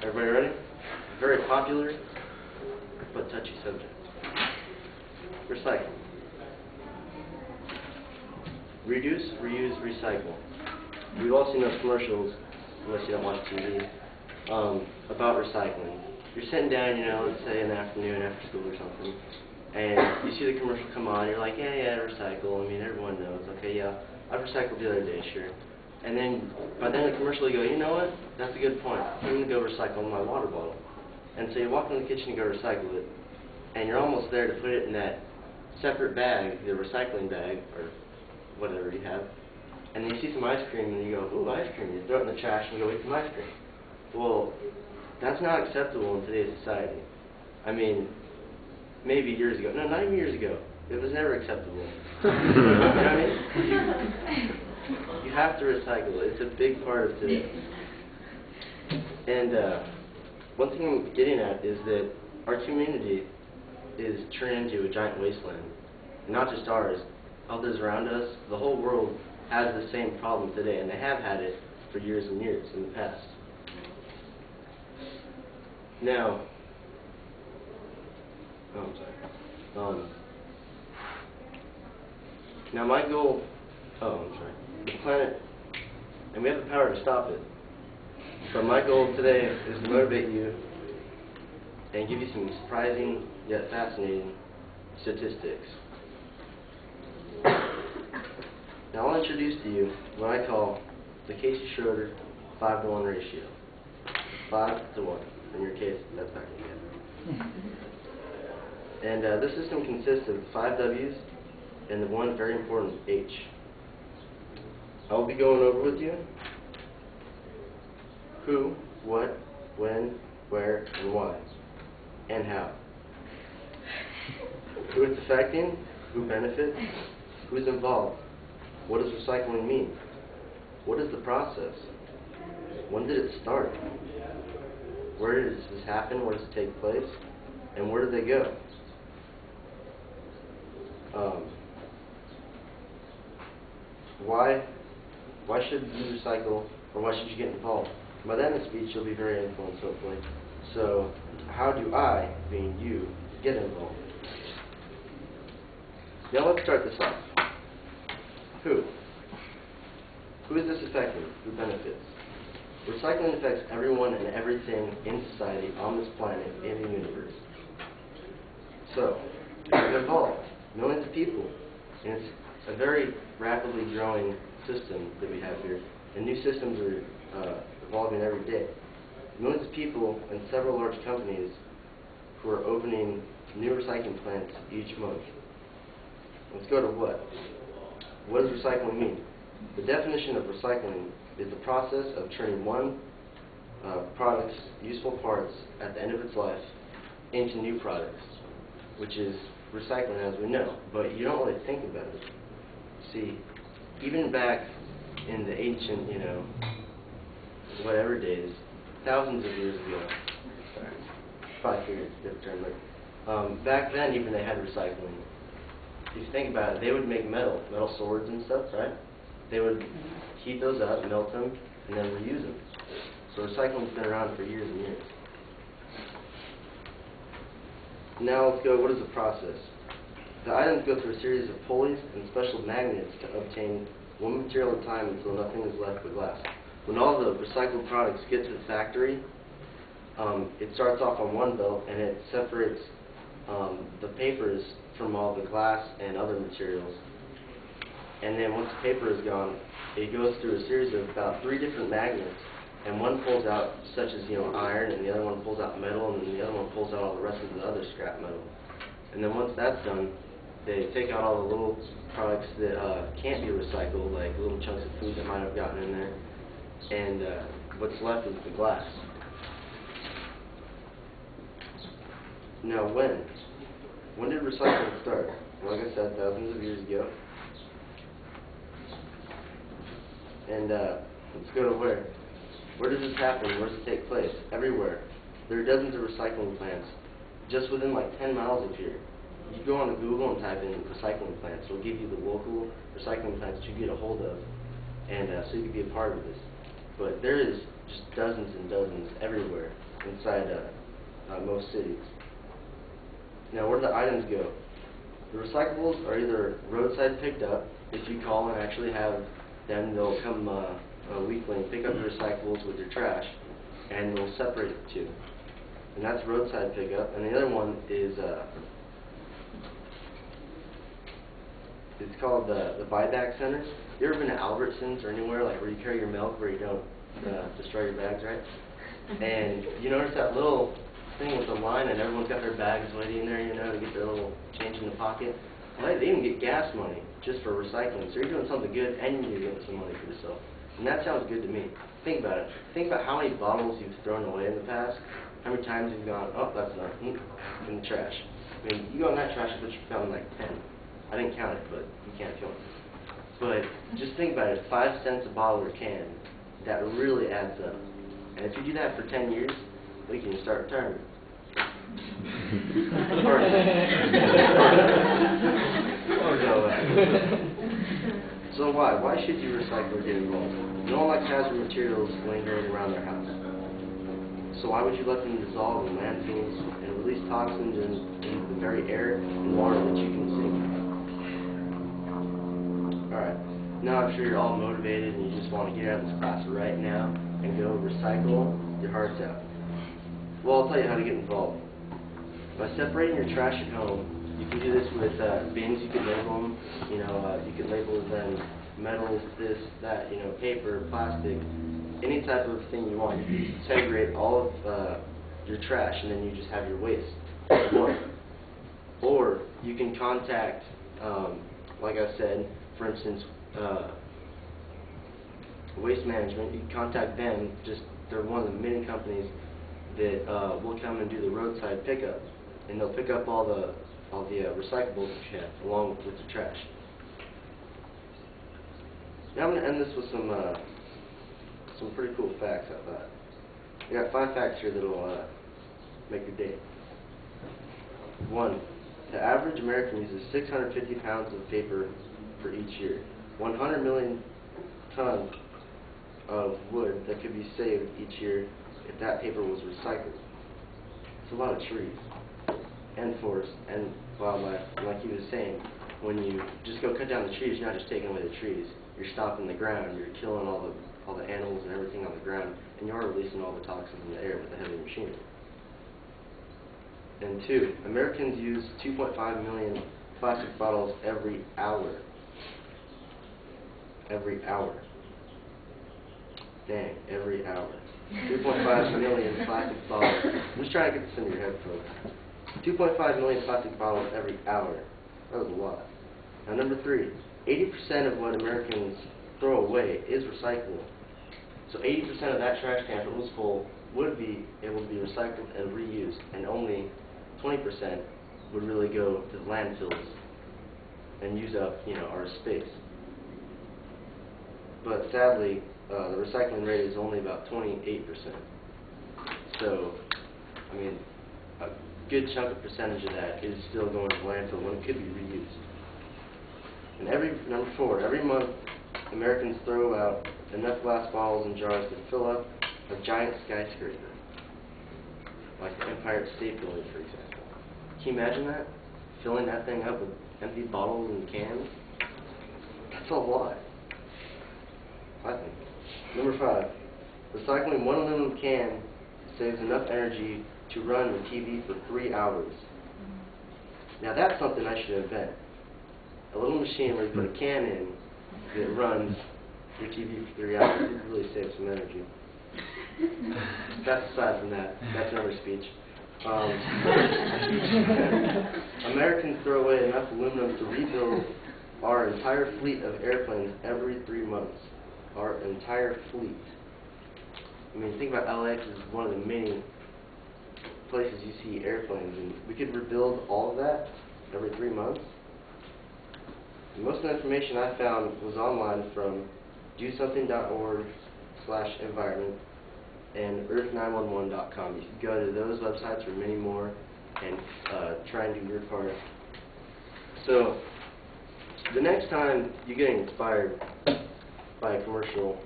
Everybody ready? Very popular but touchy subject. Recycle. Reduce, reuse, recycle. We've all seen those commercials, unless you don't watch TV, about recycling. You're sitting down, let's say in the afternoon after school or something, and you see the commercial come on, you're like, yeah, recycle. I mean, everyone knows. Okay, yeah, I recycled the other day, sure. And then, by the end of the commercial, you go, you know what? That's a good point. I'm going to go recycle my water bottle. And so you walk in the kitchen and go recycle it, and you're almost there to put it in that separate bag, the recycling bag, or whatever you have. And then you see some ice cream, and you go, ooh, ice cream. You throw it in the trash and you go eat some ice cream. Well, that's not acceptable in today's society. I mean, maybe years ago. No, not even years ago. It was never acceptable. You know what I mean? You have to recycle it. It's a big part of today. And one thing I'm getting at is that our community is turned into a giant wasteland. And not just ours, others around us. The whole world has the same problem today, and they have had it for years and years in the past. Now, now my goal, the planet, and we have the power to stop it, but my goal today is to motivate you and give you some surprising yet fascinating statistics. Now I'll introduce to you what I call the Casey-Schroeder 5-to-1 ratio. 5 to 1. In your case, that's back again. And this system consists of 5 W's and the one very important H. I'll be going over with you who, what, when, where, and why, and how. Who it's affecting, who benefits, who's involved, what does recycling mean, what is the process, when did it start, where does this happen, where does it take place, and where do they go? Why should you recycle, or why should you get involved? By the end of the speech, you'll be very influenced, hopefully. So, how do I, being you, get involved? Now let's start this off. Who? Who is this affecting? Who benefits? Recycling affects everyone and everything in society, on this planet, in the universe. So, who's involved? Millions of people. And it's a very rapidly growing system that we have here. And new systems are evolving every day. Millions of people and several large companies who are opening new recycling plants each month. Let's go to what. What does recycling mean? The definition of recycling is the process of turning one product's useful parts at the end of its life into new products, which is recycling as we know. But you don't really think about it. See, even back in the ancient, whatever days, thousands of years ago, sorry, probably figured it's a different term, but back then even they had recycling. If you think about it, they would make metal swords and stuff, right? They would heat those up, melt them, and then reuse them. So recycling's been around for years and years. Now let's go, what is the process? The items go through a series of pulleys and special magnets to obtain one material at a time until nothing is left but glass. When all the recycled products get to the factory, it starts off on one belt and it separates the papers from all the glass and other materials. And then once the paper is gone, it goes through a series of about 3 different magnets, and one pulls out such as iron, and the other one pulls out metal, and then the other one pulls out all the rest of the other scrap metal. And then once that's done, they take out all the little products that can't be recycled, like little chunks of food that might have gotten in there, and what's left is the glass. Now when did recycling start? Well, like I said, thousands of years ago. And let's go to where. Where does this happen? Where does it take place? Everywhere. There are dozens of recycling plants just within like 10 miles of here. You go on Google and type in recycling plants. It'll give you the local recycling plants that you get a hold of, and so you can be a part of this. but there is just dozens and dozens everywhere inside most cities. Now, where do the items go? The recyclables are either roadside picked up. If you call and actually have them, they'll come weekly and pick up the recyclables with your trash, and they'll separate the two. And that's roadside pickup. And the other one is it's called the buyback centers. You ever been to Albertsons or anywhere like where you carry your milk where you don't destroy your bags, right? And you notice that little thing with the line and everyone's got their bags waiting in there, you know, to get their little change in the pocket. Well, they even get gas money just for recycling. So you're doing something good and you're getting some money for yourself. And that sounds good to me. Think about it. Think about how many bottles you've thrown away in the past. How many times you've gone, oh, that's enough, in the trash. I mean, you go in that trash, but you found like 10. I didn't count it, but you can't count it. But just think about it, 5 cents a bottle or can, that really adds up. And if you do that for 10 years, we can start retirement. So why? Why should you recycle or get involved? No one likes hazard materials lingering around their house. So why would you let them dissolve in landfills and release toxins into the very air and water that you consume? Alright, now I'm sure you're all motivated and you just want to get out of this class right now and go recycle your hearts out. Well, I'll tell you how to get involved. By separating your trash at home, you can do this with bins. You could label them, you know, you could label them metals, this, that, you know, paper, plastic, any type of thing you want. You can segregate all of your trash and then you just have your waste. Or you can contact, like I said, for instance, Waste Management. You can contact them. They're one of the many companies that will come and do the roadside pickup, and they'll pick up all the recyclables that you have along with the trash. Now I'm going to end this with some pretty cool facts, I thought. I got 5 facts here that'll make your day. 1. The average American uses 650 pounds of paper for each year. 100 million tons of wood that could be saved each year if that paper was recycled. It's a lot of trees and forests and wildlife. And like he was saying, when you just go cut down the trees, you're not just taking away the trees. You're stopping the ground. You're killing all the animals and everything on the ground, and you are releasing all the toxins in the air with the heavy machinery. And 2, Americans use 2.5 million plastic bottles every hour. Every hour. Dang, every hour. 2.5 million plastic bottles. I'm just trying to get this into your head, folks. 2.5 million plastic bottles every hour. That was a lot. Now, number 3, 80% of what Americans throw away is recyclable. So 80% of that trash can, if it was full, would be able to be recycled and reused, and only 20% would really go to the landfills and use up, you know, our space. But sadly, the recycling rate is only about 28%. So, I mean, a good chunk of percentage of that is still going to landfill when it could be reused. And number 4, every month Americans throw out enough glass bottles and jars to fill up a giant skyscraper, like the Empire State Building, for example. Can you imagine that? Filling that thing up with empty bottles and cans? That's a lot, I think. Number 5, recycling 1 aluminum can saves enough energy to run the TV for 3 hours. Now that's something I should invent. A little machine where you put a can in that runs your TV for 3 hours. It really saves some energy. That's aside from that. That's another speech. Americans throw away enough aluminum to rebuild our entire fleet of airplanes every 3 months. Our entire fleet. I mean, think about LAX is one of the many places you see airplanes, and we could rebuild all of that every 3 months. And most of the information I found was online from DoSomething.org/environment and Earth911.com. You can go to those websites or many more and try and do your part. So the next time you get inspired by a commercial